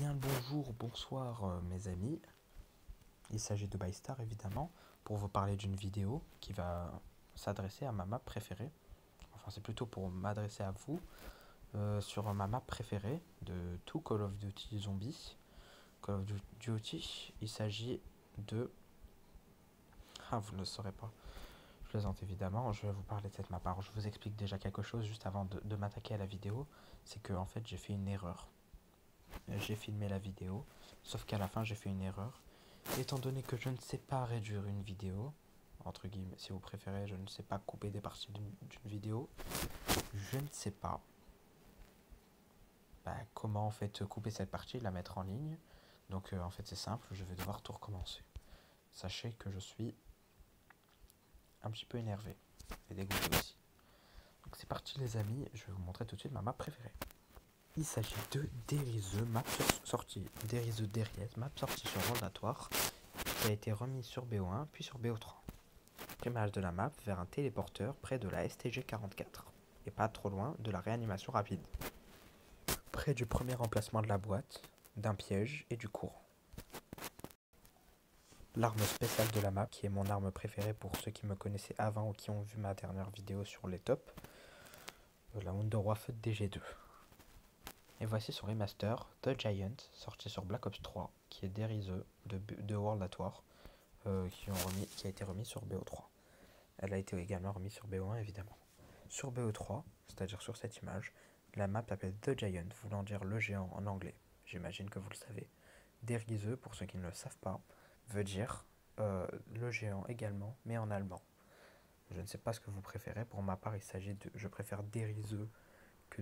Bien le bonjour, bonsoir mes amis. Il s'agit de Bystar évidemment pour vous parler d'une vidéo qui va s'adresser à ma map préférée. Enfin c'est plutôt pour m'adresser à vous sur ma map préférée de tout Call of Duty Zombies. Call of Duty, il s'agit de... Ah vous ne le saurez pas. Je plaisante évidemment, je vais vous parler de cette map. Alors je vous explique déjà quelque chose juste avant de m'attaquer à la vidéo. C'est que en fait j'ai fait une erreur. J'ai filmé la vidéo, sauf qu'à la fin j'ai fait une erreur. Étant donné que je ne sais pas réduire une vidéo, entre guillemets, si vous préférez, je ne sais pas couper des parties d'une vidéo, je ne sais pas comment en fait couper cette partie et la mettre en ligne. Donc en fait c'est simple, je vais devoir tout recommencer. Sachez que je suis un petit peu énervé et dégoûté aussi. Donc c'est parti les amis, je vais vous montrer tout de suite ma map préférée. Il s'agit de Derizeux, map sortie, Derizeux Derriès, map sortie sur Rollatoire, qui a été remis sur BO1 puis sur BO3. Primage de la map vers un téléporteur près de la STG 44 et pas trop loin de la réanimation rapide. Près du premier emplacement de la boîte, d'un piège et du courant. L'arme spéciale de la map, qui est mon arme préférée pour ceux qui me connaissaient avant ou qui ont vu ma dernière vidéo sur les tops, la Wunderwaffe DG2. Et voici son remaster, The Giant, sorti sur Black Ops 3, qui est dériseux de World at War, qui a été remis sur BO3. Elle a été également remise sur BO1 évidemment. Sur BO3, c'est-à-dire sur cette image, la map s'appelle The Giant, voulant dire le géant en anglais. J'imagine que vous le savez. Derizeux, pour ceux qui ne le savent pas, veut dire le géant également, mais en allemand. Je ne sais pas ce que vous préférez. Pour ma part, il s'agit de... Je préfère Derizeux que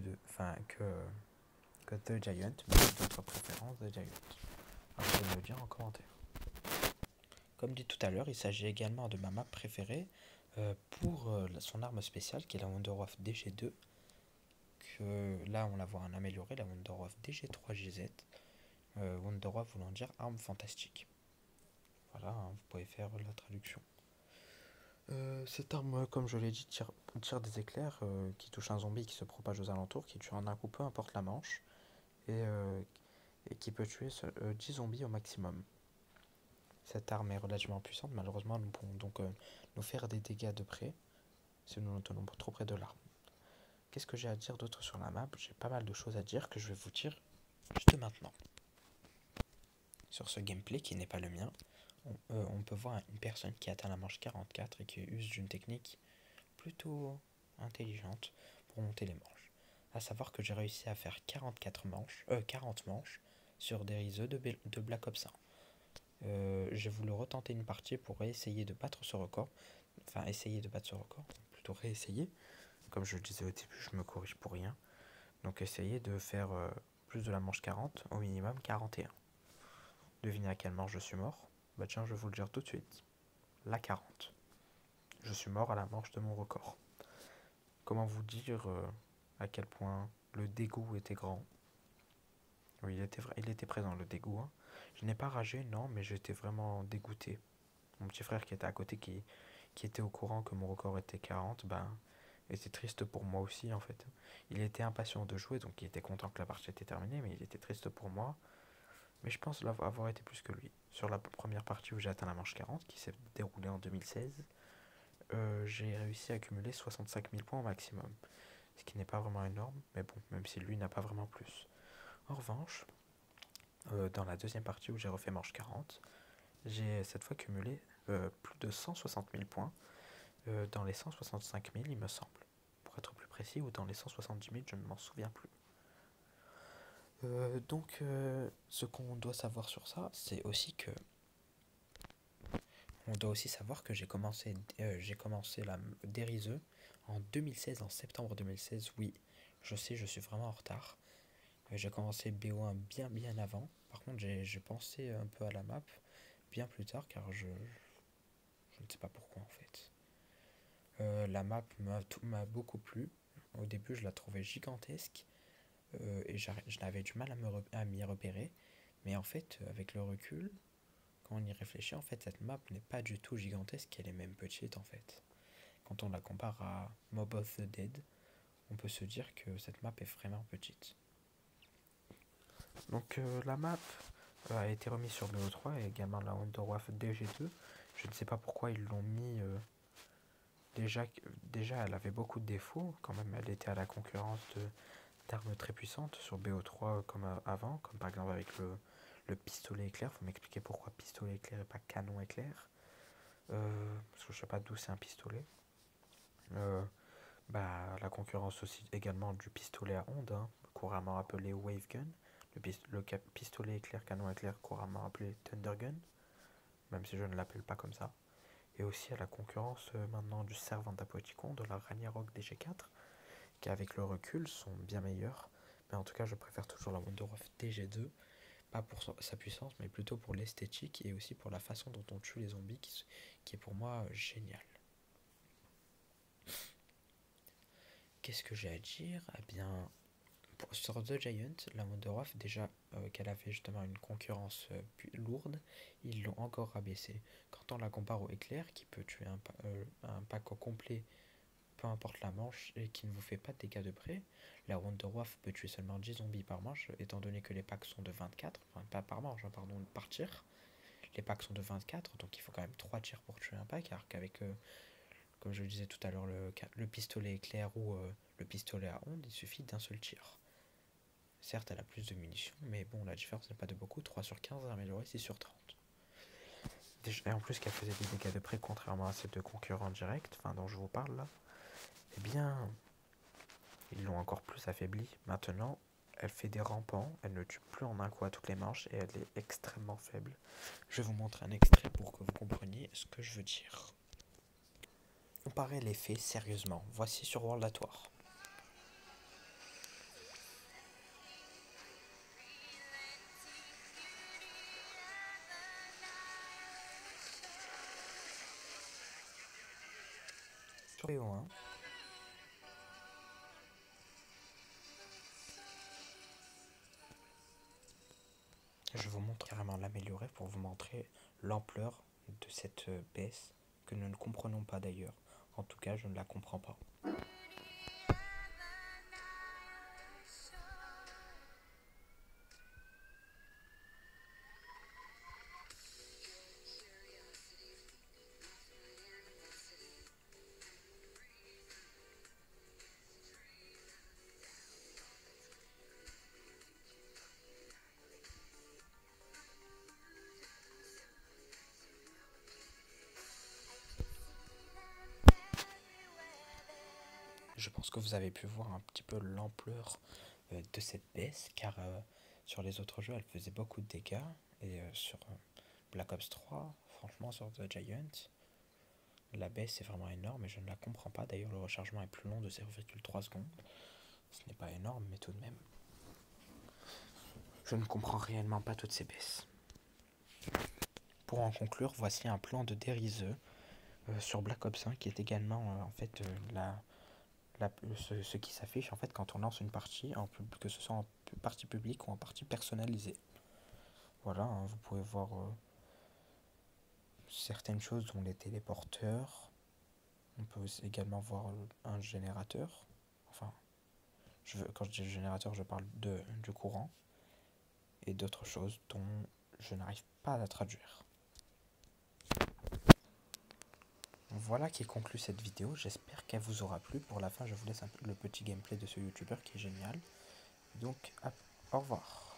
The Giant, mais d'autres préférences The Giant. Alors, vous pouvez me le dire en commentaire. Comme dit tout à l'heure, il s'agit également de ma map préférée pour son arme spéciale qui est la Wunderwaffe DG2. Que là on la voit en amélioré, la Wunderwaffe DG3GZ. Wunderwaffe voulant dire arme fantastique. Voilà, hein, vous pouvez faire la traduction. Cette arme, comme je l'ai dit, tire des éclairs qui touchent un zombie qui se propage aux alentours, qui tue en un coup, peu importe la manche, et qui peut tuer 10 zombies au maximum. Cette arme est relativement puissante, malheureusement nous pouvons donc nous faire des dégâts de près si nous nous tenons trop près de l'arme. Qu'est-ce que j'ai à dire d'autre sur la map? J'ai pas mal de choses à dire que je vais vous dire juste maintenant. Sur ce gameplay qui n'est pas le mien, on peut voir une personne qui atteint la manche 44 et qui use d'une technique plutôt intelligente pour monter les manches. A savoir que j'ai réussi à faire 40 manches sur des riseux de Black Ops 1. J'ai voulu retenter une partie pour essayer de battre ce record. Enfin, essayer de battre ce record, plutôt réessayer. Comme je le disais au début, je me corrige pour rien. Donc essayer de faire plus de la manche 40, au minimum 41. Devinez à quelle manche je suis mort? Bah tiens, je vais vous le dire tout de suite. La 40. Je suis mort à la manche de mon record. Comment vous dire à quel point le dégoût était grand? Oui, il était présent le dégoût. Hein. Je n'ai pas ragé, non, mais j'étais vraiment dégoûté. Mon petit frère qui était à côté, qui était au courant que mon record était 40, était triste pour moi aussi en fait. Il était impatient de jouer, donc il était content que la partie était terminée, mais il était triste pour moi. Mais je pense avoir été plus que lui. Sur la première partie où j'ai atteint la manche 40, qui s'est déroulée en 2016, j'ai réussi à accumuler 65 000 points au maximum. Ce qui n'est pas vraiment énorme, mais bon, même si lui n'a pas vraiment plus. En revanche, dans la deuxième partie où j'ai refait manche 40, j'ai cette fois cumulé plus de 160 000 points, dans les 165 000 il me semble. Pour être plus précis, ou dans les 170 000, je ne m'en souviens plus. Ce qu'on doit savoir sur ça, c'est aussi que on doit aussi savoir que j'ai commencé la Derizeux en 2016, en septembre 2016. Oui, je sais, je suis vraiment en retard. J'ai commencé BO1 bien avant. Par contre, j'ai pensé un peu à la map bien plus tard, car je ne sais pas pourquoi en fait. La map m'a beaucoup plu. Au début, je la trouvais gigantesque et j'avais du mal à m'y repérer. Mais en fait, avec le recul, quand on y réfléchit, en fait, cette map n'est pas du tout gigantesque, elle est même petite en fait. Quand on la compare à Mob of the Dead, on peut se dire que cette map est vraiment petite. Donc la map a été remise sur BO3 et également la Wonderwaffe DG2. Je ne sais pas pourquoi ils l'ont mis. Déjà, elle avait beaucoup de défauts. Quand même, elle était à la concurrence d'armes très puissantes sur BO3 comme avant, comme par exemple avec le pistolet éclair. Faut m'expliquer pourquoi pistolet éclair et pas canon éclair. Parce que je sais pas d'où c'est un pistolet. La concurrence aussi également du pistolet à ondes, hein, couramment appelé Wave Gun. Le pistolet éclair, canon éclair, couramment appelé Thunder Gun, même si je ne l'appelle pas comme ça. Et aussi à la concurrence maintenant du Servanta Poeticon, de la Ragnarok DG4, qui avec le recul sont bien meilleurs. Mais en tout cas, je préfère toujours la Wonderwaffe DG2, pas pour sa puissance, mais plutôt pour l'esthétique et aussi pour la façon dont on tue les zombies, qui est pour moi génial. Qu'est-ce que j'ai à dire? Eh bien, sur The Giant, la Wonderwaffe, déjà qu'elle avait justement une concurrence lourde, ils l'ont encore rabaissée. Quand on la compare au éclair, qui peut tuer un pack au complet, peu importe la manche, et qui ne vous fait pas de dégâts de près, la Wonderwaffe peut tuer seulement 10 zombies par manche, étant donné que les packs sont de 24, enfin pas par manche, hein, pardon, par tir. Les packs sont de 24, donc il faut quand même 3 tirs pour tuer un pack, alors qu'avec, comme je le disais tout à l'heure, le pistolet éclair ou le pistolet à ondes, il suffit d'un seul tir. Certes, elle a plus de munitions, mais bon, la différence n'est pas de beaucoup. 3 sur 15 amélioré 6 sur 30. Et en plus qu'elle faisait des dégâts de près, contrairement à ces deux concurrents directs, enfin dont je vous parle là, eh bien, ils l'ont encore plus affaiblie. Maintenant, elle fait des rampants, elle ne tue plus en un coup à toutes les manches et elle est extrêmement faible. Je vais vous montrer un extrait pour que vous compreniez ce que je veux dire. Comparez les faits sérieusement. Voici sur World at War. Sur BO1, je vous montre carrément l'améliorer pour vous montrer l'ampleur de cette baisse que nous ne comprenons pas d'ailleurs. En tout cas, je ne la comprends pas. Je pense que vous avez pu voir un petit peu l'ampleur de cette baisse, car sur les autres jeux, elle faisait beaucoup de dégâts, et sur Black Ops 3, franchement, sur The Giant, la baisse est vraiment énorme et je ne la comprends pas. D'ailleurs, le rechargement est plus long de 0,3 secondes. Ce n'est pas énorme, mais tout de même. Je ne comprends réellement pas toutes ces baisses. Pour en conclure, voici un plan de Derizeux sur Black Ops 1 qui est également en fait ce qui s'affiche en fait quand on lance une partie, que ce soit en partie publique ou en partie personnalisée. Voilà, hein, vous pouvez voir certaines choses dont les téléporteurs. On peut également voir un générateur. Enfin, quand je dis générateur, je parle du courant et d'autres choses dont je n'arrive pas à la traduire. Voilà qui conclut cette vidéo, j'espère qu'elle vous aura plu. Pour la fin, je vous laisse un peu le petit gameplay de ce youtubeur qui est génial. Donc, au revoir.